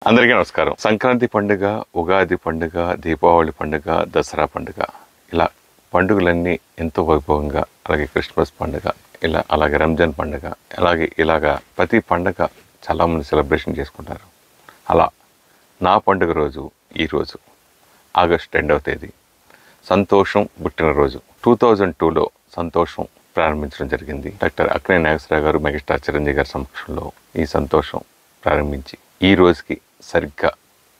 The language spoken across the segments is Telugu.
అందరికీ నమస్కారం. సంక్రాంతి పండుగ, ఉగాది పండుగ, దీపావళి పండుగ, దసరా పండుగ, ఇలా పండుగలన్నీ ఎంతో వైభవంగా, అలాగే క్రిస్మస్ పండుగ, అలాగే రంజాన్ పండుగ, ఇలాగా ప్రతి పండుగ చాలామంది సెలబ్రేషన్ చేసుకుంటారు. అలా నా పండుగ రోజు ఈరోజు ఆగస్టు 2వ తేదీ సంతోషం పుట్టినరోజు. 2002లో సంతోషం ప్రారంభించడం జరిగింది. డాక్టర్ అక్కినేని నాగేశ్వరరావు గారు, మెగాస్టార్ చిరంజీవి గారి సమక్షంలో ఈ సంతోషం ప్రారంభించి ఈ రోజుకి సరిగ్గా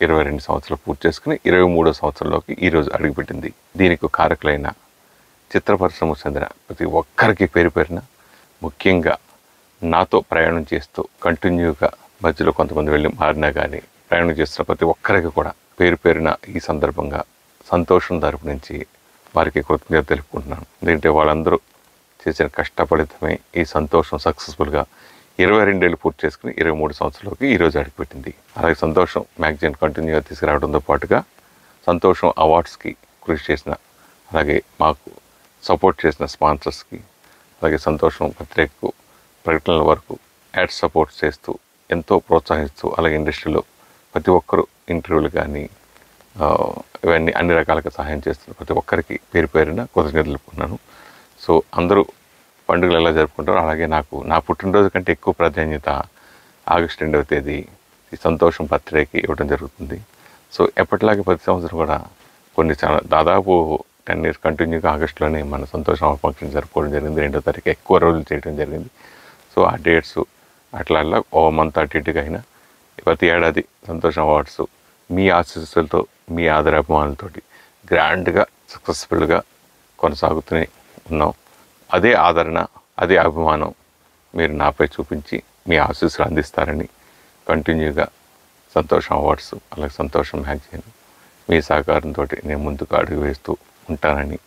22 సంవత్సరాలు పూర్తి చేసుకుని 23వ సంవత్సరంలోకి ఈరోజు అడుగుపెట్టింది. దీనికి కారకులైన చిత్ర పరిశ్రమకు చెందిన ప్రతి ఒక్కరికి పేరు పేరున, ముఖ్యంగా నాతో ప్రయాణం చేస్తూ కంటిన్యూగా మధ్యలో కొంతమంది వెళ్ళి మారినా కానీ ప్రయాణం చేస్తున్న ప్రతి ఒక్కరికి కూడా పేరు పేరున ఈ సందర్భంగా సంతోషం తరపు నుంచి వారికి కృతజ్ఞత తెలుపుకుంటున్నాను. ఎందుకంటే వాళ్ళందరూ చేసిన కష్టఫలితమే ఈ సంతోషం సక్సెస్ఫుల్గా 22 ఏళ్ళు పూర్తి చేసుకుని 23 సంవత్సరాలకి ఈరోజు అడుగుపెట్టింది. అలాగే సంతోషం మ్యాగజైన్ కంటిన్యూగా తీసుకురావడంతో పాటుగా సంతోషం అవార్డ్స్కి కృషి చేసిన, అలాగే మాకు సపోర్ట్ చేసిన స్పాన్సర్స్కి, అలాగే సంతోషం పత్రికకు ప్రకటనల వరకు యాడ్ సపోర్ట్ చేస్తూ ఎంతో ప్రోత్సహిస్తూ, అలాగే ఇండస్ట్రీలో ప్రతి ఒక్కరూ ఇంటర్వ్యూలు కానీ ఇవన్నీ అన్ని రకాలుగా సహాయం చేస్తున్న ప్రతి ఒక్కరికి పేరు పేరున కృతజ్ఞతలు తెలుపుకున్నాను. సో అందరూ పండుగలు ఎలా జరుపుకుంటారో అలాగే నాకు నా పుట్టినరోజు కంటే ఎక్కువ ప్రాధాన్యత ఆగస్టు 2వ తేదీ ఈ సంతోషం బర్త్డేకి ఇవ్వడం జరుగుతుంది. సో ఎప్పటిలాగే ప్రతి సంవత్సరం కూడా దాదాపు 10 years కంటిన్యూగా ఆగస్టులోనే మన సంతోషం ఫంక్షన్ జరుపుకోవడం జరిగింది. 2వ తారీఖు ఎక్కువ రోజులు చేయడం జరిగింది. సో ఆ డేట్స్ అట్లా ఓ మంత్ అటు ఇటుగా అయినా ప్రతి ఏడాది సంతోషం అవార్డ్స్ మీ ఆశీస్సులతో, మీ ఆదరాభిమానులతోటి గ్రాండ్గా సక్సెస్ఫుల్గా కొనసాగుతూనే ఉన్నాం. అదే ఆదరణ, అదే అభిమానం మీరు నాపై చూపించి మీ ఆశీస్సులు అందిస్తారని కంటిన్యూగా సంతోషం అవార్డ్స్, అలాగే సంతోషం మ్యాగజైన్ మీ సహకారంతో నేను ముందుకు అడుగు వేస్తూ ఉంటానని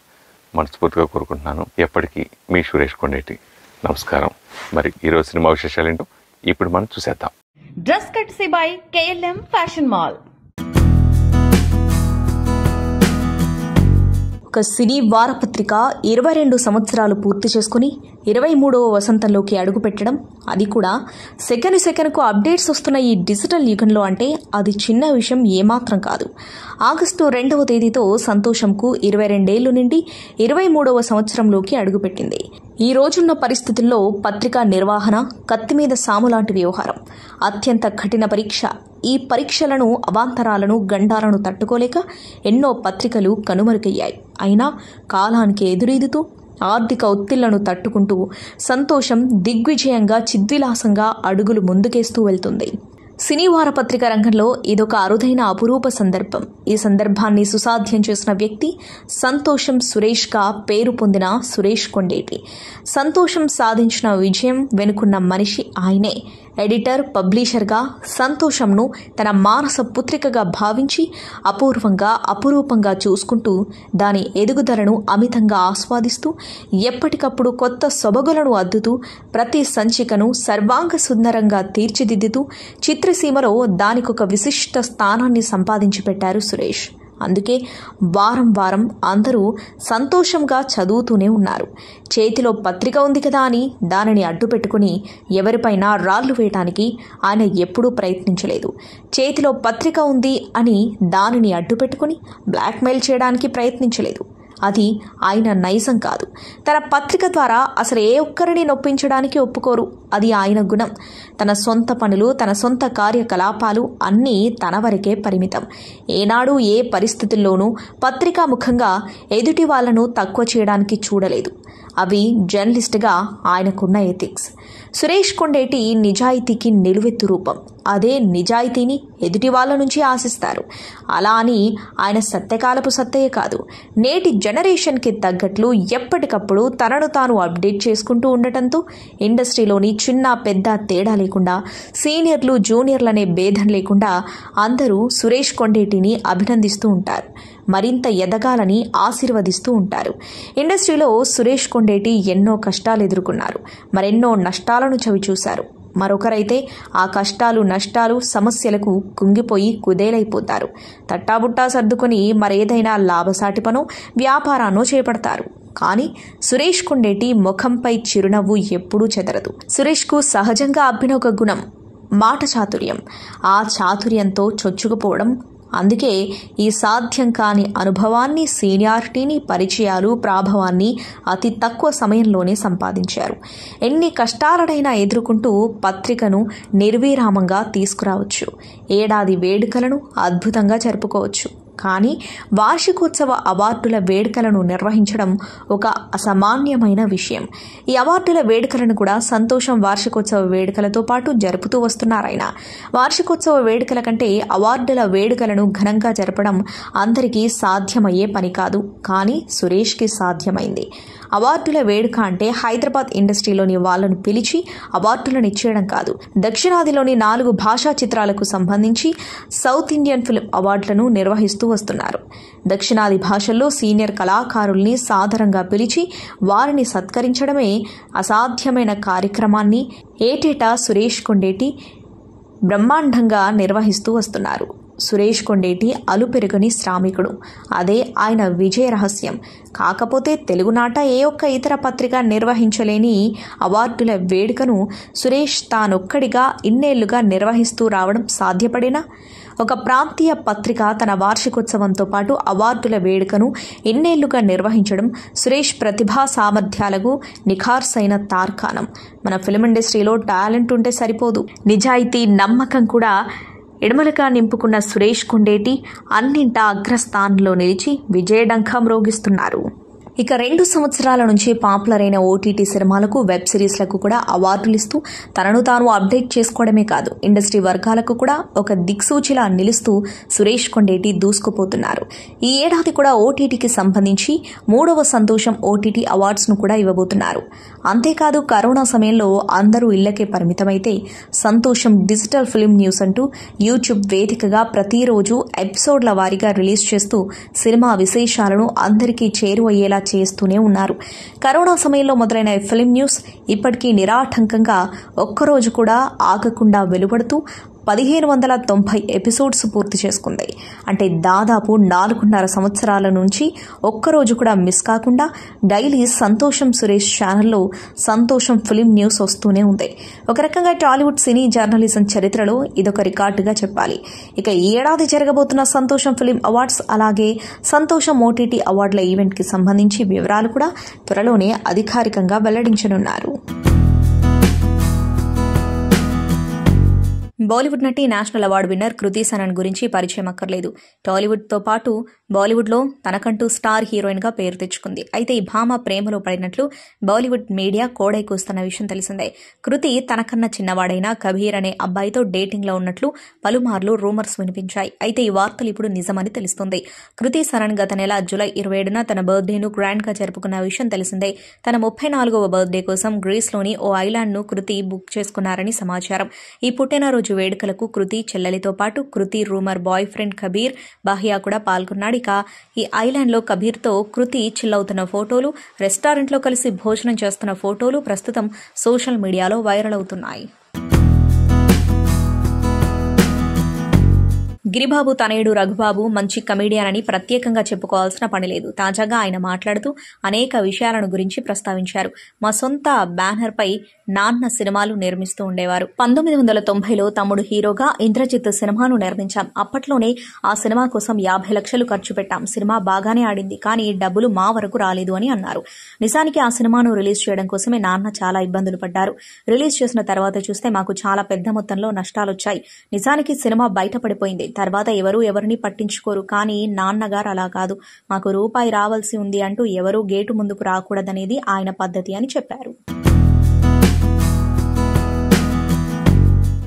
మనస్ఫూర్తిగా కోరుకుంటున్నాను. ఎప్పటికీ మీ సురేష్ కొండేటి. నమస్కారం. మరి ఈరోజు సినిమా విశేషాలు ఏంటో ఇప్పుడు మనం చూసేద్దాం. Dress కట్సీ by KLM fashion mall. ఒక సినీ వారపత్రిక 22 సంవత్సరాలు పూర్తి చేసుకుని 23వ వసంతంలోకి అడుగుపెట్టడం, అది కూడా సెకనుకు అప్డేట్స్ వస్తున్న ఈ డిజిటల్ యుగంలో అంటే అది చిన్న విషయం ఏమాత్రం కాదు. ఆగస్టు 2వ తేదీతో సంతోషంకు 22 ఏళ్లు నిండి 23వ సంవత్సరంలోకి అడుగుపెట్టింది. ఈ రోజున్న పరిస్థితుల్లో పత్రికా నిర్వహణ కత్తిమీద సాములాంటి వ్యవహారం, అత్యంత కఠిన పరీక్ష. ఈ పరీక్షలను, అవాంతరాలను, గండాలను తట్టుకోలేక ఎన్నో పత్రికలు కనుమరుగయ్యాయి. అయినా కాలానికి ఎదురీదుతూ ఆర్థిక ఒత్తిళ్లను తట్టుకుంటూ సంతోషం దిగ్విజయంగా, చిద్విలాసంగా అడుగులు ముందుకేస్తూ వెళ్తుంది. సినీ వారపత్రిక రంగంలో ఇదొక అరుదైన అపురూప సందర్భం. ఈ సందర్భాన్ని సుసాధ్యం చేసిన వ్యక్తి సంతోషం సురేష్గా పేరు పొందిన సురేష్ కొండేటి. సంతోషం సాధించిన విజయం వెనుకున్న మనిషి ఆయనే. ఎడిటర్, పబ్లిషర్గా సంతోషంను తన మానస పుత్రికగా భావించి అపూర్వంగా, అపురూపంగా చూసుకుంటూ దాని ఎదుగుదలను అమితంగా ఆస్వాదిస్తూ ఎప్పటికప్పుడు కొత్త సొబగులను అద్దుతూ ప్రతి సంచికను సర్వాంగ సుందరంగా తీర్చిదిద్దుతూ చిత్రసీమలో దానికొక విశిష్ట స్థానాన్ని సంపాదించి పెట్టారు సురేష్. అందుకే వారం వారం అందరూ సంతోషంగా చదువుతూనే ఉన్నారు. చేతిలో పత్రిక ఉంది కదా అని దానిని అడ్డుపెట్టుకుని ఎవరిపైనా రాళ్లు వేయటానికి ఆయన ఎప్పుడూ ప్రయత్నించలేదు. చేతిలో పత్రిక ఉంది అని దానిని అడ్డుపెట్టుకుని బ్లాక్మెయిల్ చేయడానికి ప్రయత్నించలేదు. అది ఆయన నైజం కాదు. తన పత్రిక ద్వారా అసలు ఏ ఒక్కరిని నొప్పించడానికి ఒప్పుకోరు. అది ఆయన గుణం. తన సొంత పనులు, తన సొంత కార్యకలాపాలు అన్నీ తన వరకే పరిమితం. ఏనాడు ఏ పరిస్థితుల్లోనూ పత్రికాముఖంగా ఎదుటి వాళ్లను తక్కువ చేయడానికి చూడలేదు. అవి జర్నలిస్టుగా ఆయనకున్న ఎథిక్స్. సురేష్ కొండేటి నిజాయితీకి నిలువెత్తు రూపం. అదే నిజాయితీని ఎదుటి వాళ్ళ నుంచి ఆశిస్తారు. అలా అని ఆయన సత్యకాలపు సత్తయ్య కాదు. నేటి జనరేషన్కి తగ్గట్లు ఎప్పటికప్పుడు తనను తాను అప్డేట్ చేసుకుంటూ ఉండటంతో ఇండస్ట్రీలోని చిన్న పెద్ద తేడా లేకుండా, సీనియర్లు జూనియర్లనే భేదం లేకుండా అందరూ సురేష్ కొండేటిని అభినందిస్తూ ఉంటారు. మరింత ఎదగాలని ఆశీర్వదిస్తూ ఉంటారు. ఇండస్ట్రీలో సురేష్ కొండేటి ఎన్నో కష్టాలు ఎదుర్కొన్నారు, మరెన్నో నష్టాలను చవిచూశారు. మరొకరైతే ఆ కష్టాలు, నష్టాలు, సమస్యలకు కుంగిపోయి కుదేలైపోతారు. తట్టాబుట్టా సర్దుకొని మరేదైనా లాభసాటి పనో, వ్యాపారాన్నో చేపడతారు. కానీ సురేష్ కొండేటి ముఖంపై చిరునవ్వు ఎప్పుడూ చెదరదు. సురేష్కు సహజంగా అబ్బిన ఒక గుణం మాట చాతుర్యం. ఆ చాతుర్యంతో చొచ్చుకుపోవడం. అందుకే ఈ సాధ్యం కాని అనుభవాన్ని, సీనియారిటీని, పరిచయాలు, ప్రాభవాన్ని అతి తక్కువ సమయంలోనే సంపాదించారు. ఎన్ని కష్టాలనైనా ఎదుర్కొంటూ పత్రికను నిర్విరామంగా తీసుకురావచ్చు. ఏడాది వేడుకలను అద్భుతంగా జరుపుకోవచ్చు. కానీ వార్షికోత్సవ అవార్డుల వేడుకలను నిర్వహించడం ఒక అసామాన్యమైన విషయం. ఈ అవార్డుల వేడుకలను కూడా సంతోషం వార్షికోత్సవ వేడుకలతో పాటు జరుపుతూ వస్తున్నారాయన. వార్షికోత్సవ వేడుకల కంటే అవార్డుల వేడుకలను ఘనంగా జరపడం అందరికీ సాధ్యమయ్యే పని కాదు. కానీ సురేష్కి సాధ్యమైంది. అవార్డుల వేడుక అంటే హైదరాబాద్ ఇండస్ట్రీలోని వాళ్లను పిలిచి అవార్డులను ఇచ్చేయడం కాదు. దక్షిణాదిలోని 4 భాషా చిత్రాలకు సంబంధించి సౌత్ ఇండియన్ ఫిల్మ్ అవార్డులను నిర్వహిస్తూ వస్తున్నారు. దక్షిణాది భాషల్లో సీనియర్ కళాకారుల్ని సాదరంగా పిలిచి వారిని సత్కరించడమే అసాధ్యమైన కార్యక్రమాన్ని ఏటేటా సురేష్ కొండేటి బ్రహ్మాండంగా నిర్వహిస్తూ వస్తున్నారు. సురేష్ కొండేటి అలుపెరుగని శ్రామికుడు. అదే ఆయన విజయ రహస్యం. కాకపోతే తెలుగునాట ఏ ఒక్క ఇతర పత్రిక నిర్వహించలేని అవార్డుల వేడుకను సురేష్ తానొక్కడిగా ఇన్నేళ్లుగా నిర్వహిస్తూ రావడం సాధ్యపడేనా? ఒక ప్రాంతీయ పత్రిక తన వార్షికోత్సవంతో పాటు అవార్డుల వేడుకను ఇన్నేళ్లుగా నిర్వహించడం సురేష్ ప్రతిభా సామర్థ్యాలకు నిఖార్సైన తార్కాణం. మన ఫిల్మ్ ఇండస్ట్రీలో టాలెంట్ ఉంటే సరిపోదు, నిజాయితీ, నమ్మకం కూడా ఇడమలుగా నింపుకున్న సురేష్ కొండేటి అన్నింటా అగ్రస్థానంలో నిలిచి విజయడంఖం మ్రోగిస్తున్నారు. ఇక 2 సంవత్సరాల నుంచి పాపులర్ అయిన ఓటీటీ సినిమాలకు, వెబ్ సిరీస్లకు కూడా అవార్డులు ఇస్తూ తనను తాను అప్డేట్ చేసుకోవడమే కాదు, ఇండస్ట్రీ వర్గాలకు కూడా ఒక దిక్సూచిలా నిలుస్తూ సురేష్ కొండేటి దూసుకుపోతున్నారు. ఈ ఏడాది కూడా ఓటీటీకి సంబంధించి 3వ సంతోషం ఓటీటీ అవార్డ్స్ను కూడా ఇవ్వబోతున్నారు. అంతేకాదు కరోనా సమయంలో అందరూ ఇళ్లకే పరిమితమైతే సంతోషం డిజిటల్ ఫిల్మ్ న్యూస్ అంటూ యూట్యూబ్ వేదికగా ప్రతిరోజు ఎపిసోడ్ల వారీగా రిలీజ్ చేస్తూ సినిమా విశేషాలను అందరికీ చేరువయ్యేలా చేస్తూనే ఉన్నారు. కరోనా సమయంలో మొదలైన ఫిల్మ్ న్యూస్ ఇప్పటికీ నిరాటంకంగా ఒక్కరోజు కూడా ఆగకుండా వెలువడుతూ 1590 ఎపిసోడ్స్ పూర్తి చేసుకుంది. అంటే దాదాపు 4.5 సంవత్సరాల నుంచి ఒక్కరోజు కూడా మిస్ కాకుండా డైలీ సంతోషం సురేష్ ఛానల్లో సంతోషం ఫిల్మ్ న్యూస్ వస్తూనే ఉంది. ఒక రకంగా టాలీవుడ్ సినీ జర్నలిజం చరిత్రలో ఇదొక రికార్డుగా చెప్పాలి. ఇక ఈ ఏడాది జరగబోతున్న సంతోషం ఫిల్మ్ అవార్డ్స్, అలాగే సంతోషం ఓటీటీ అవార్డుల ఈవెంట్కి సంబంధించి వివరాలు కూడా త్వరలోనే అధికారికంగా వెల్లడించనున్నారు. బాలీవుడ్ నటి, national award winner Kriti Sanon గురించి పరిచయం అక్కర్లేదు. టాలీవుడ్తో పాటు బాలీవుడ్లో తనకంటూ స్టార్ హీరోయిన్గా పేరు తెచ్చుకుంది. అయితే ఈ భామ ప్రేమలో పడినట్లు బాలీవుడ్ మీడియా కోడై కూస్తున్న విషయం తెలిసిందే. కృతి తనకన్నా చిన్నవాడైన కబీర్ అనే అబ్బాయితో డేటింగ్లో ఉన్నట్లు పలుమార్లు రూమర్స్ వినిపించాయి. అయితే ఈ వార్తలు ఇప్పుడు నిజమని తెలుస్తుంది. కృతి సనన్ గత నెల జూలై 27న తన బర్త్డేను గ్రాండ్గా జరుపుకున్న విషయం తెలిసిందే. తన 34వ బర్త్డే కోసం గ్రీస్లోని ఓ ఐలాండ్ను కృతి బుక్ చేసుకున్నారని సమాచారం. ఈ పుట్టినరోజు వేడుకలకు కృతి చెల్లెలితో పాటు Kriti rumour boyfriend Kabir Bahia కూడా పాల్గొన్నాడు. ఇక ఈ ఐలాండ్లో కబీర్తో కృతి చిల్లవుతున్న ఫోటోలు, రెస్టారెంట్లో కలిసి భోజనం చేస్తున్న ఫోటోలు ప్రస్తుతం సోషల్ మీడియాలో వైరల్ అవుతున్నాయి. గిరిబాబు తనయుడు రఘుబాబు మంచి కమెడియన్ అని ప్రత్యేకంగా చెప్పుకోవాల్సిన పని లేదు. తాజాగా ఆయన మాట్లాడుతూ అనేక విషయాలను గురించి ప్రస్తావించారు. మా సొంత బ్యానర్పై నాన్న సినిమాలు నిర్మిస్తూ ఉండేవారు. 1990లో తమ్ముడు హీరోగా ఇంద్రజిత్ సినిమాను నిర్మించాం. అప్పట్లోనే ఆ సినిమా కోసం 50 లక్షలు ఖర్చు పెట్టాం. సినిమా బాగానే ఆడింది, కానీ డబ్బులు మా వరకు రాలేదు అని అన్నారు. నిజానికి ఆ సినిమాను రిలీజ్ చేయడం కోసమే నాన్న చాలా ఇబ్బందులు పడ్డారు. రిలీజ్ చేసిన తర్వాత చూస్తే మాకు చాలా పెద్ద మొత్తంలో నష్టాలొచ్చాయి. నిజానికి సినిమా బయటపడిపోయింది. తర్వాత ఎవరిని పట్టించుకోరు. కానీ నాన్నగారు అలా కాదు, మాకు రూపాయి రావాల్సి ఉంది అంటూ ఎవరూ గేటు ముందుకు రాకూడదనేది ఆయన పద్ధతి అని చెప్పారు.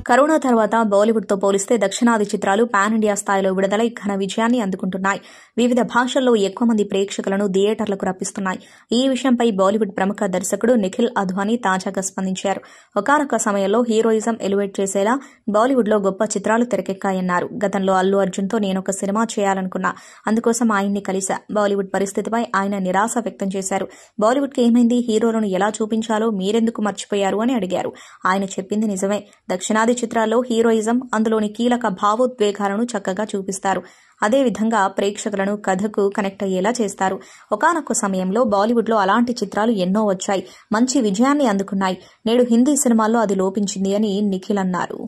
కరోనా తర్వాత బాలీవుడ్తో పోలిస్తే దక్షిణాది చిత్రాలు పాన్ ఇండియా స్థాయిలో విడుదలై ఘన విజయాన్ని అందుకుంటున్నాయి. వివిధ భాషల్లో ఎక్కువ మంది ప్రేక్షకులను థియేటర్లకు రప్పిస్తున్నాయి. ఈ విషయంపై బాలీవుడ్ ప్రముఖ దర్శకుడు నిఖిల్ అద్వానీ తాజాగా స్పందించారు. ఒకానొక సమయంలో హీరోయిజం ఎలివేట్ చేసేలా బాలీవుడ్లో గొప్ప చిత్రాలు తెరకెక్కాయన్నారు. గతంలో అల్లు అర్జున్తో నేనొక సినిమా చేయాలనుకున్నా, అందుకోసం ఆయన్ని కలిసా. బాలీవుడ్ పరిస్థితిపై ఆయన నిరాశ వ్యక్తం చేశారు. బాలీవుడ్కి ఏమైంది, హీరోలను ఎలా చూపించాలో మీరెందుకు మర్చిపోయారు అని అడిగారు. ఆయన చెప్పింది నిజమే. దక్షిణాది చిత్రాల్లో హీరోయిజం, అందులోని కీలక భావోద్వేగాలను చక్కగా చూపిస్తారు. అదేవిధంగా ప్రేక్షకులను కథకు కనెక్ట్ అయ్యేలా చేస్తారు. ఒకానొక సమయంలో బాలీవుడ్లో అలాంటి చిత్రాలు ఎన్నో వచ్చాయి, మంచి విజయాన్ని అందుకున్నాయి. నేడు హిందీ సినిమాల్లో అది లోపించింది అని నిఖిల్ అన్నారు.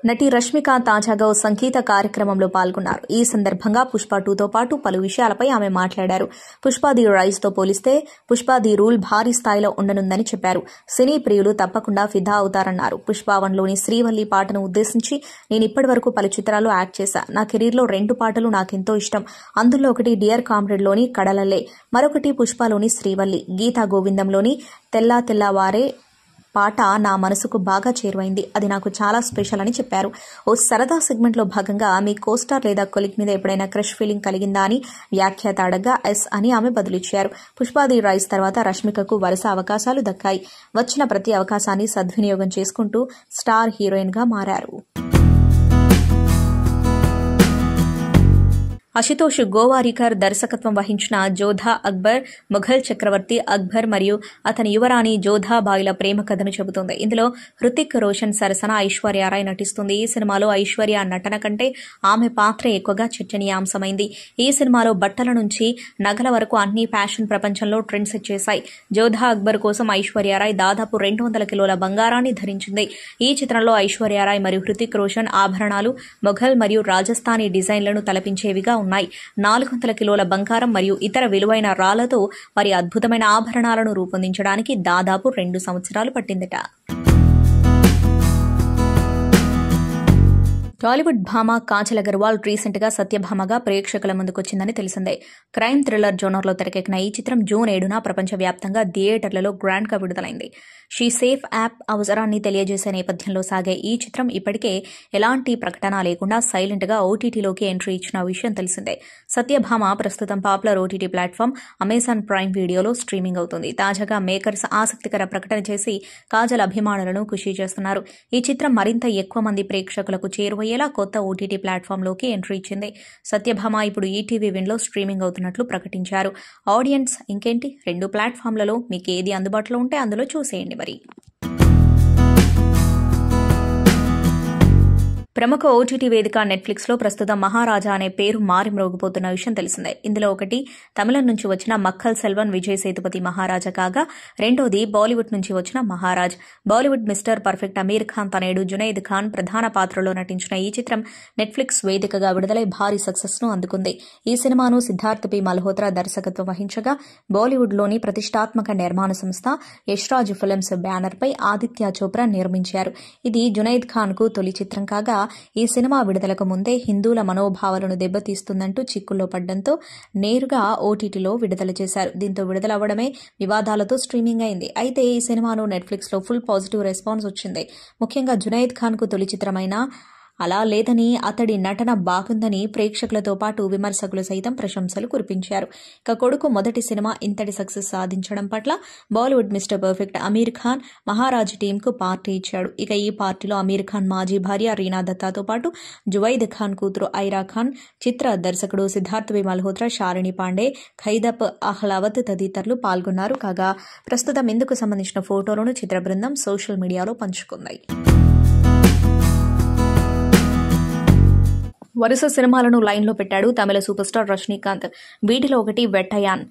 నటి రష్మిక తాజాగా ఓ సంగీత కార్యక్రమంలో పాల్గొన్నారు. ఈ సందర్భంగా పుష్ప 2తో పాటు పలు విషయాలపై ఆమె మాట్లాడారు. పుష్ప ది రైజ్తో పోలిస్తే పుష్ప ది రూల్ భారీ స్థాయిలో ఉండనుందని చెప్పారు. సినీ ప్రియులు తప్పకుండా ఫిదా అవుతారన్నారు. పుష్ప 1లోని శ్రీవల్లి పాటను ఉద్దేశించి నేను ఇప్పటివరకు పలు చిత్రాల్లో యాక్ట్ చేశా. నా కెరీర్లో 2 పాటలు నాకెంతో ఇష్టం. అందులో ఒకటి డియర్ కామ్రేడ్లోని కడలల్లే, మరొకటి పుష్పలోని శ్రీవల్లి. గీతా గోవిందంలోని తెల్లా తెల్లవారే పాట నా మనసుకు బాగా చేరువైంది. అది నాకు చాలా స్పెషల్ అని చెప్పారు. ఓ సరదా సెగ్మెంట్లో భాగంగా మీ కోస్టార్ లేదా కొలిక్ మీద ఎప్పుడైనా క్రష్ ఫీలింగ్ కలిగిందా అని వ్యాఖ్యాత అడగ్గా ఎస్ అని ఆమె బదులిచ్చారు. పుష్ప ది రైజ్ తర్వాత రష్మికకు వరుస అవకాశాలు దక్కాయి. వచ్చిన ప్రతి అవకాశాన్ని సద్వినియోగం చేసుకుంటూ స్టార్ హీరోయిన్గా మారారు. అశుతోష్ గోవారికర్ దర్శకత్వం వహించిన జోధా అక్బర్ ముఘల్ చక్రవర్తి అక్బర్ మరియు అతని యువరాణి జోధాబాయిల ప్రేమ కథను చెబుతోంది. ఇందులో హృతిక్ రోషన్ సరసన ఐశ్వర్య రాయ్ నటిస్తుంది. ఈ సినిమాలో ఐశ్వర్య నటన కంటే ఆమె పాత్ర ఎక్కువగా చర్చనీయాంశమైంది. ఈ సినిమాలో బట్టల నుంచి నగల వరకు అన్ని ఫ్యాషన్ ప్రపంచంలో ట్రెండ్స్ చేశాయి. జోధా అక్బర్ కోసం ఐశ్వర్య రాయ్ దాదాపు 200 కిలోల బంగారాన్ని ధరించింది. ఈ చిత్రంలో ఐశ్వర్య రాయ్ మరియు హృతిక్ రోషన్ ఆభరణాలు మొఘల్ మరియు రాజస్థానీ డిజైన్లను తలపించేవిగా ఉన్నాయి. 400 కిలోల బంగారం మరియు ఇతర విలువైన రాళ్లతో వారి అద్భుతమైన ఆభరణాలను రూపొందించడానికి దాదాపు 2 సంవత్సరాలు పట్టిందట. టాలీవుడ్ భామ కాజల్ అగర్వాల్ రీసెంట్ గా సత్యభామగా ప్రేక్షకుల ముందుకొచ్చిందని తెలిసిందే. క్రైమ్ థ్రిల్లర్ జోనర్లో తెరకెక్కిన ఈ చిత్రం జూన్ 7న ప్రపంచవ్యాప్తంగా థియేటర్లలో గ్రాండ్ గా విడుదలైంది. షీ సేఫ్ యాప్ అవసరాన్ని తెలియజేసే నేపథ్యంలో సాగే ఈ చిత్రం ఇప్పటికే ఎలాంటి ప్రకటన లేకుండా సైలెంట్ గా ఓటీటీలోకి ఎంట్రీ ఇచ్చిన విషయం తెలిసిందే. సత్యభామ ప్రస్తుతం popular OTT platform Amazon prime వీడియోలో స్ట్రీమింగ్ అవుతుంది. తాజాగా మేకర్స్ ఆసక్తికర ప్రకటన చేసి కాజల్ అభిమానులను ఖుషి చేస్తున్నారు. ఈ చిత్రం మరింత ఎక్కువ మంది ప్రేక్షకులకు చేరువయ్యేలా కొత్త ఓటీటీ ప్లాట్ఫామ్లోకి ఎంట్రీ ఇచ్చింది. సత్యభామ ఇప్పుడు ఈటీవీ విన్లో స్ట్రీమింగ్ అవుతున్నట్లు ప్రకటించారు. ఆడియన్స్ ఇంకేంటి, 2 ప్లాట్ఫామ్లలో మీకు ఏది అందుబాటులో ఉంటే అందులో చూసేయండి. మరి ప్రముఖ ఓటీటీ వేదిక నెట్ఫ్లిక్స్లో ప్రస్తుతం మహారాజా అనే పేరు మారి మ్రోగిపోతున్న విషయం తెలిసిందే. ఇందులో ఒకటి తమిళం నుంచి వచ్చిన మక్కల్ సెల్వన్ విజయ్ సేతుపతి మహారాజా కాగా, రెండోది బాలీవుడ్ నుంచి వచ్చిన మహారాజ్. బాలీవుడ్ మిస్టర్ పర్ఫెక్ట్ అమీర్ ఖాన్ తనయుడు జునైద్ ఖాన్ ప్రధాన పాత్రలో నటించిన ఈ చిత్రం నెట్ఫ్లిక్స్ వేదికగా విడుదలై భారీ సక్సెస్ ను అందుకుంది. ఈ సినిమాను సిద్ధార్థ్ పి మల్హోత్రా దర్శకత్వం వహించగా, బాలీవుడ్లోని ప్రతిష్టాత్మక నిర్మాణ సంస్థ యష్రాజ్ ఫిల్మ్స్ బ్యానర్పై ఆదిత్య చోప్రా నిర్మించారు. ఇది జునైద్ ఖాన్ కు తొలి చిత్రం కాగా, ఈ సినిమా విడుదలకు ముందే హిందువుల మనోభావాలను దెబ్బతీస్తుందంటూ చిక్కుల్లో పడ్డంతో నేరుగా ఓటీటీలో విడుదల చేశారు. దీంతో విడుదల అవ్వడమే వివాదాలతో స్ట్రీమింగ్ అయింది. అయితే ఈ సినిమాను నెట్ఫ్లిక్స్లో ఫుల్ పాజిటివ్ రెస్పాన్స్ వచ్చింది. ముఖ్యంగా జునైద్ ఖాన్ కు తొలి చిత్రమైన అలా లేదని, అతడి నటన బాగుందని ప్రేక్షకులతో పాటు విమర్శకులు సైతం ప్రశంసలు కురిపించారు. ఇక కొడుకు మొదటి సినిమా ఇంతటి సక్సెస్ సాధించడం పట్ల బాలీవుడ్ మిస్టర్ పర్ఫెక్ట్ అమీర్ ఖాన్ మహారాజ్ టీంకు పార్టీ ఇచ్చాడు. ఇక ఈ పార్టీలో అమీర్ ఖాన్ మాజీ భార్య రీనా దత్తాతో పాటు జువైద్ ఖాన్ కూతురు ఐరా ఖాన్, చిత్ర దర్శకుడు సిద్ధార్థ్ వి మల్హోత్రా, శాలిని పాండే, ఖైదప్ అహ్లావత్ తదితరులు పాల్గొన్నారు. కాగా ప్రస్తుతం ఇందుకు సంబంధించిన ఫోటోలను చిత్ర బృందం సోషల్ మీడియాలో పంచుకుంది. వరుస సినిమాలను లైన్లో పెట్టాడు తమిళ సూపర్ స్టార్ రజనీకాంత్. వీటిలో ఒకటి వెట్టయాన్.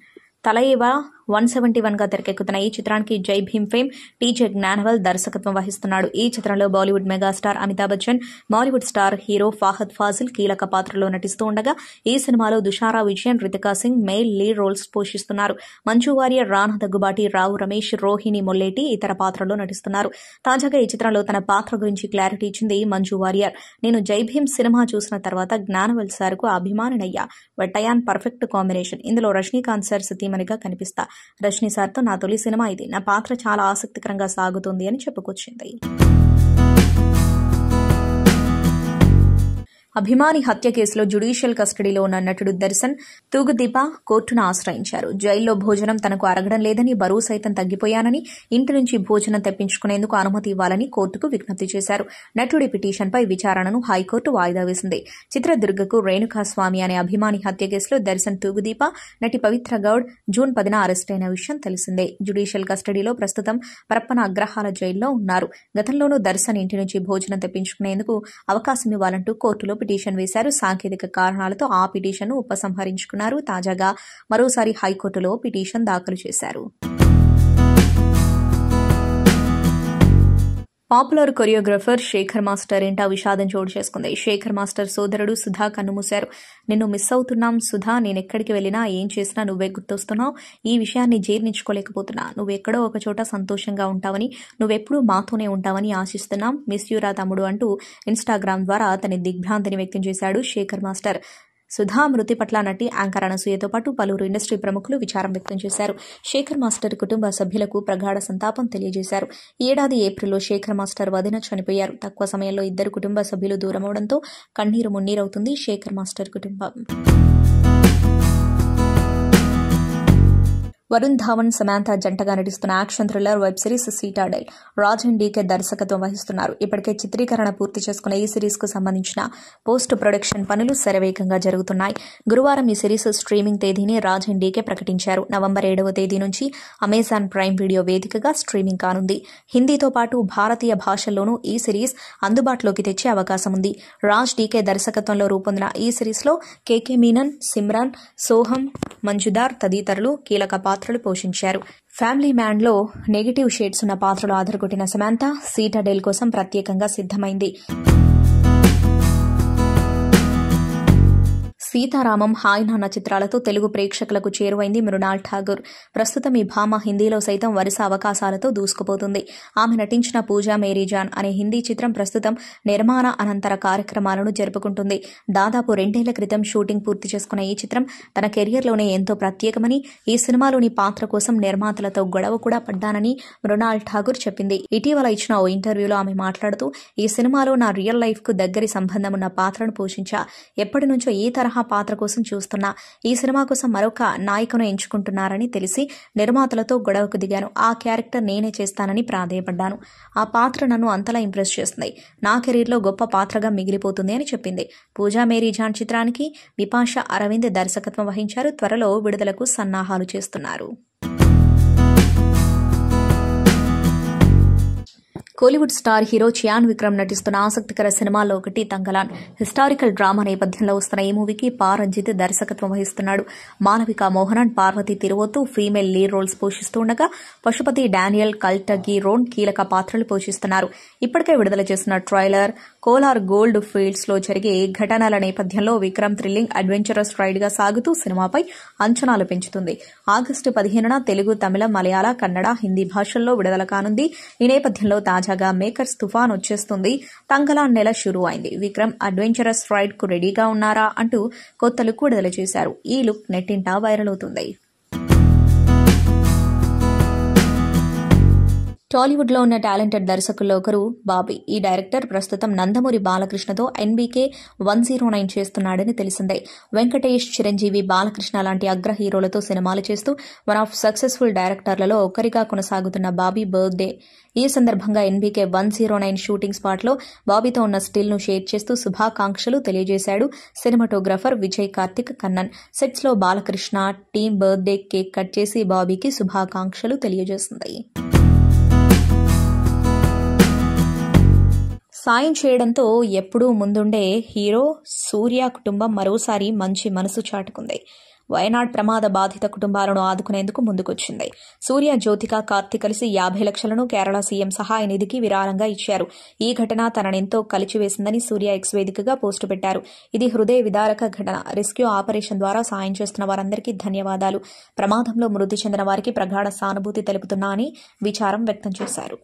తలైవా 171గా తెరకెక్కుతున్న ఈ చిత్రానికి జై భీమ్ ఫేమ్ టీజే జ్ఞానవల్ దర్శకత్వం వహిస్తున్నాడు. ఈ చిత్రంలో Bollywood megastar Amitabh Bachchan, Bollywood star hero Fahadh Faasil కీలక పాత్రలో నటిస్తూ ఉండగా, ఈ సినిమాలో Dushara Vijayan, Ritika Singh male lead roles పోషిస్తున్నారు. మంజు వారియర్, రానా దగ్గుబాటి, రావు రమేష్, రోహిణి మొల్లేటి ఇతర పాత్రలో నటిస్తున్నారు. తాజాగా ఈ చిత్రంలో తన పాత్ర గురించి క్లారిటీ ఇచ్చింది మంజు వారియర్. నేను జై భీమ్ సినిమా చూసిన తర్వాత జ్ఞానవల్ సార్ కు అభిమానినయ్యా. Vettaiyan perfect combination. ఇందులో రజనీకాంత్ సార్ సతీమణిగా కనిపిస్తా. రజనీ సార్తో నా తొలి సినిమా ఇది. నా పాత్ర చాలా ఆసక్తికరంగా సాగుతుంది అని చెప్పుకొచ్చింది. అభిమాని హత్య కేసులో జ్యుడిషియల్ కస్టడీలో ఉన్న నటుడు దర్శన్ తూగుదీప కోర్టును ఆశ్రయించారు. జైల్లో భోజనం తనకు అరగడం లేదని, బరువు సైతం తగ్గిపోయానని, ఇంటి నుంచి భోజనం తెప్పించుకునేందుకు అనుమతి ఇవ్వాలని కోర్టుకు విజ్ఞప్తి చేశారు. నటుడి పిటిషన్పై విచారణను హైకోర్టు వాయిదా వేసింది. చిత్రదుర్గకు రేణుకాస్వామి అనే అభిమాని హత్య కేసులో దర్శన్ తూగుదీప, నటి పవిత్ర గౌడ్ జూన్ 10న అరెస్టైన విషయం తెలిసిందే. జ్యుడిషియల్ కస్టడీలో ప్రస్తుతం పరప్పన అగ్రహార జైల్లో ఉన్నారు. గతంలోనూ దర్శన్ ఇంటి నుంచి భోజనం తెప్పించుకునేందుకు అవకాశం ఇవ్వాలంటూ కోర్టులో పిటిషన్ వేశారు. సాంకేతిక కారణాలతో ఆ పిటిషన్ను ఉపసంహరించుకున్నారు. తాజాగా మరోసారి హైకోర్టులో పిటిషన్ దాఖలు చేశారు. పాపులర్ కొరియోగ్రాఫర్ శేఖర్ మాస్టర్ ఇంటా విషాదం చోటు చేసుకుంది. శేఖర్ మాస్టర్ సోదరుడు సుధా కన్నుమూశారు. నిన్ను మిస్ అవుతున్నాం సుధా, నేనెక్కడికి వెళ్ళినా ఏం చేసినా నువ్వే గుర్తొస్తున్నావు. ఈ విషయాన్ని జీర్ణించుకోలేకపోతున్నా. నువ్వెక్కడో ఒక చోట సంతోషంగా ఉంటావని, నువ్వెప్పుడూ మాతోనే ఉంటావని ఆశిస్తున్నాం. మిస్ యూరా తమ్ముడు అంటూ ఇన్స్టాగ్రామ్ ద్వారా తన దిగ్భ్రాంతిని వ్యక్తం చేశాడు శేఖర్ మాస్టర్. సుధా మృతి పట్ల నటి యాంకర్ అనసూయతో పాటు పలువురు ఇండస్ట్రీ ప్రముఖులు విచారం వ్యక్తం చేశారు. శేఖర్ మాస్టర్ కుటుంబ సభ్యులకు ప్రగాఢ సంతాపం తెలియజేశారు. ఈ ఏడాది ఏప్రిల్లో శేఖర్ మాస్టర్ వదిన చనిపోయారు. తక్కువ సమయంలో ఇద్దరు కుటుంబ సభ్యులు దూరమవడంతో కన్నీరు మున్నీరవుతుంది శేఖర్ మాస్టర్ కుటుంబం. వరుణ్ ధావన్, సమాంతా జంటగా నటిస్తున్న action thriller web series Citadel Raj and DK దర్శకత్వం వహిస్తున్నారు. ఇప్పటికే చిత్రీకరణ పూర్తి చేసుకున్న ఈ సిరీస్ కు సంబంధించిన పోస్ట్ ప్రొడక్షన్ పనులు శరవేగంగా జరుగుతున్నాయి. గురువారం ఈ సిరీస్ స్ట్రీమింగ్ తేదీని రాజ్ అండ్ డీకే ప్రకటించారు. నవంబర్ 7వ తేదీ నుంచి అమెజాన్ ప్రైమ్ వీడియో వేదికగా స్ట్రీమింగ్ కానుంది. హిందీతో పాటు భారతీయ భాషల్లోనూ ఈ సిరీస్ అందుబాటులోకి తెచ్చే అవకాశం ఉంది. రాజ్ డీకే దర్శకత్వంలో రూపొందిన ఈ సిరీస్ లో కేకే మీనన్, సిమ్రాన్, సోహం, మంజుదార్ తదితరులు కీలక పాత్రలు పోషించారు. ఫ్యామిలీ మ్యాన్ లో నెగిటివ్ షేడ్స్ ఉన్న పాత్రలు ఆధారకొట్టిన సమాంతా సీటాడైల్ కోసం ప్రత్యేకంగా సిద్ధమైంది. సీతారామం, హాయ్ నాన్న చిత్రాలతో తెలుగు ప్రేక్షకులకు చేరువైంది మృణాల్ ఠాగూర్. ప్రస్తుతం ఈ భామ హిందీలో సైతం వరుస అవకాశాలతో దూసుకుపోతుంది. ఆమె నటించిన పూజా మేరీ జాన్ అనే హిందీ చిత్రం ప్రస్తుతం నిర్మాణ అనంతర కార్యక్రమాలను జరుపుకుంటుంది. దాదాపు 2 ఏళ్ల క్రితం షూటింగ్ పూర్తి చేసుకున్న ఈ చిత్రం తన కెరియర్లోనే ఎంతో ప్రత్యేకమని, ఈ సినిమాలోని పాత్ర కోసం నిర్మాతలతో గొడవ కూడా పడ్డానని మృణాల్ ఠాగూర్ చెప్పింది. ఇటీవల ఇచ్చిన ఓ ఇంటర్వ్యూలో ఆమె మాట్లాడుతూ, ఈ సినిమాలో నా రియల్ లైఫ్ కు దగ్గరి సంబంధం ఉన్న పాత్రను పోషించా. ఎప్పటి నుంచో ఈ తరహా పాత్ర కోసం చూస్తున్నా. ఈ సినిమా కోసం మరొక నాయికను ఎంచుకుంటున్నారని తెలిసి నిర్మాతలతో గొడవకు దిగాను. ఆ క్యారెక్టర్ నేనే చేస్తానని ప్రాధేయపడ్డాను. ఆ పాత్ర నన్ను అంతలా ఇంప్రెస్ చేస్తుంది. నా కెరీర్లో గొప్ప పాత్రగా మిగిలిపోతుంది అని చెప్పింది. పూజా మేరీ జాన్ చిత్రానికి బిపాషా అరవింద్ దర్శకత్వం వహించారు. త్వరలో విడుదలకు సన్నాహాలు చేస్తున్నారు. కోలీవుడ్ స్టార్ హీరో చియాన్ విక్రమ్ నటిస్తున్న ఆసక్తికర సినిమాల్లో ఒకటి తంగలాన్. హిస్టారికల్ డ్రామా నేపథ్యంలో వస్తున్న ఈ మూవీకి రంజిత్ దర్శకత్వం వహిస్తున్నాడు. Malavika Mohanan, Parvathy Thiruvothu female lead roles పోషిస్తుండగా, పశుపతి డానియల్ కల్టగీరోన్ కీలక పాత్రలు పోషిస్తున్నారు. ఇప్పటికే విడుదల చేసిన ట్రైలర్ కోలార్ గోల్డ్ ఫీల్డ్స్ లో జరిగే ఘటనల నేపథ్యంలో విక్రమ్ థ్రిల్లింగ్ అడ్వెంచరస్ రైడ్ గా సాగుతూ సినిమాపై అంచనాలు పెంచుతుంది. ఆగస్టు 15న తెలుగు, తమిళం, మలయాళ, కన్నడ, హిందీ భాషల్లో విడుదల కానుంది. ఈ నేపథ్యంలో తాజాగా మేకర్స్ తుఫాన్ వచ్చేస్తుంది. తంగలాన్ నెల షురూ అయింది. విక్రమ్ అడ్వెంచరస్ రైడ్ కు రెడీగా ఉన్నారా అంటూ కొత్త లుక్ విడుదల చేశారు. ఈ లుక్ నెట్టింటా వైరల్ అవుతుంది. టాలీవుడ్ లో ఉన్న టాలెంటెడ్ దర్శకుల్లో ఒకరు బాబీ. ఈ డైరెక్టర్ ప్రస్తుతం నందమూరి బాలకృష్ణతో NBK 109 చేస్తున్నాడని తెలిసిందే. వెంకటేష్, చిరంజీవి, బాలకృష్ణ లాంటి అగ్ర హీరోలతో సినిమాలు చేస్తూ వన్ ఆఫ్ సక్సెస్ఫుల్ డైరెక్టర్లలో ఒకరిగా కొనసాగుతున్న బాబీ బర్త్డే. ఈ సందర్భంగా NBK 109 షూటింగ్ స్పాట్ లో బాబీతో ఉన్న స్టిల్ ను షేర్ చేస్తూ శుభాకాంక్షలు తెలియజేశాడు సినిమాటోగ్రాఫర్ విజయ్ కార్తిక్ కన్నన్. సెట్స్ లో Balakrishna team birthday cake cut చేసి బాబీకి శుభాకాంక్షలు తెలియజేసింది. సాయం చేయడంతో ఎప్పుడూ ముందుండే హీరో సూర్య కుటుంబం మరోసారి మంచి మనసు చాటుకుంది. వయనాడ్ ప్రమాద బాధిత కుటుంబాలను ఆదుకునేందుకు ముందుకొచ్చింది. సూర్య, జ్యోతిక, కార్తీక్ కలిసి 50 లక్షలను కేరళ సీఎం సహాయ నిధికి విరాళంగా ఇచ్చారు. ఈ ఘటన తననెంతో కలిచివేసిందని సూర్య ఎక్స్ వేదికగా పోస్టు పెట్టారు. ఇది హృదయ విదారక ఘటన. రెస్క్యూ ఆపరేషన్ ద్వారా సాయం చేస్తున్న వారందరికీ ధన్యవాదాలు. ప్రమాదంలో మృతి చెందిన వారికి ప్రగాఢ సానుభూతి తెలుపుతున్నా అని విచారం వ్యక్తం చేశారు.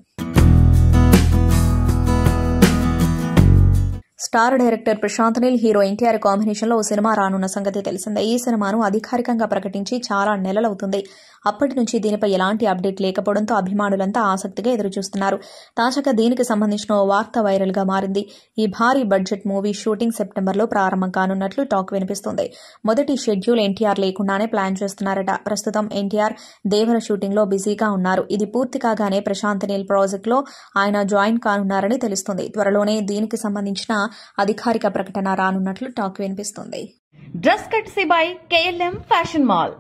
Star director Prashanth Neel, hero NTR కాంబినేషన్లో ఓ సినిమా రానున్న సంగతి తెలిసిందే. ఈ సినిమాను అధికారికంగా ప్రకటించి చాలా నెలలవుతుంది. అప్పటి నుంచి దీనిపై ఎలాంటి అప్డేట్ లేకపోవడంతో అభిమానులంతా ఆసక్తిగా ఎదురుచూస్తున్నారు. తాజాగా దీనికి సంబంధించిన ఓ వార్త వైరల్ గా మారింది. ఈ భారీ బడ్జెట్ మూవీ షూటింగ్ సెప్టెంబర్లో ప్రారంభం కానున్నట్లు టాక్ వినిపిస్తుంది. మొదటి షెడ్యూల్ ఎన్టీఆర్ లేకుండానే ప్లాన్ చేస్తున్నారట. ప్రస్తుతం ఎన్టీఆర్ దేవర షూటింగ్ లో బిజీగా ఉన్నారు. ఇది పూర్తి కాగానే ప్రశాంత్ నీల్ ప్రాజెక్ట్ లో ఆయన జాయిన్ కానున్నారని తెలుస్తుంది. త్వరలోనే దీనికి సంబంధించిన అధికారిక ప్రకటన రానున్నట్లు టాక్ వినిపిస్తుంది. Dress కట్సీ by KLM fashion mall.